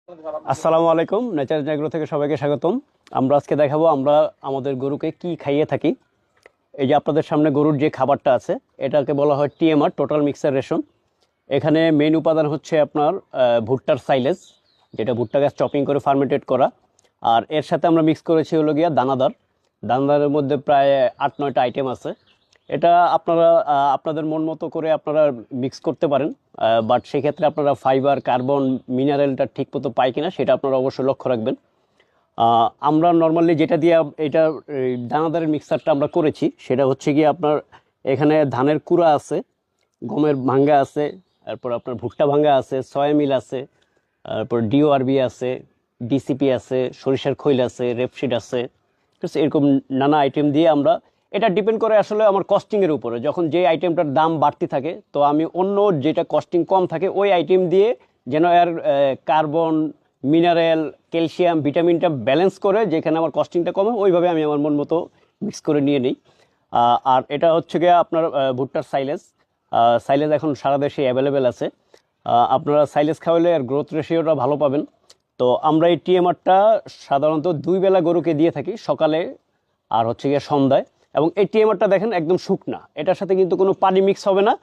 আসসালামু আলাইকুম, nature agro থেকে সবাইকে স্বাগতম। আমরা আজকে দেখাবো আমরা আমাদের গরুকে কি খাইয়ে থাকি। এই যে আপনাদের সামনে গরুর যে খাবারটা আছে, এটাকে বলা হয় টিএমআর, টোটাল মিক্সার রেশন। এখানে মেইন উপাদান হচ্ছে আপনার ভুট্টার সাইলেজ, যেটা ভুট্টা গাছ চপিং করে ফার্মেন্টেড করা। আর এর সাথে আমরা মিক্স করেছি হলো গিয়া দানাদার। দানাদারের মধ্যে প্রায় 8-9টা আইটেম আছে। এটা আপনারা আপনাদের মন মতো করে আপনারা মিক্স করতে পারেন, বাট সেক্ষেত্রে আপনারা ফাইবার, কার্বন, মিনারেলটা ঠিক মতো পায় কিনা সেটা আপনারা অবশ্যই লক্ষ্য রাখবেন। আমরা নর্মালি যেটা দিয়ে এটা এই দানাদারের মিক্সারটা আমরা করেছি সেটা হচ্ছে গিয়ে আপনার এখানে ধানের কুড়া আছে, গমের ভাঙ্গা আছে, তারপর আপনার ভুট্টা ভাঙ্গা আছে, সয়া মিল আছে, তারপর ডিওআরবি আছে, ডিসিপি আছে, সরিষার খৈল আছে, রেপসিড আছে। ঠিক আছে, এরকম নানা আইটেম দিয়ে আমরা, এটা ডিপেন্ড করে আসলে আমার কস্টিংয়ের উপরে। যখন যে আইটেমটার দাম বাড়তি থাকে তো আমি অন্য যেটা কস্টিং কম থাকে ওই আইটেম দিয়ে যেন এর কার্বন, মিনারেল, ক্যালসিয়াম, ভিটামিনটা ব্যালেন্স করে যেখানে আমার কস্টিংটা কমে ওইভাবে আমি আমার মন মতো মিক্স করে নিয়ে নিই। আর এটা হচ্ছে গিয়ে আপনার ভুট্টার সাইলেজ। সাইলেজ এখন সারা দেশে অ্যাভেলেবেল আছে। আপনারা সাইলেজ খাওয়ালে আর গ্রোথ রেশিওটা ভালো পাবেন। তো আমরা এই টিএমআরটা সাধারণত 2 বেলা গরুকে দিয়ে থাকি, সকালে আর হচ্ছে গিয়ে সন্ধ্যায়। এবং এই টিএমআরটা দেখেন একদম শুকনা, এটার সাথে কিন্তু কোনো পানি মিক্স হবে না,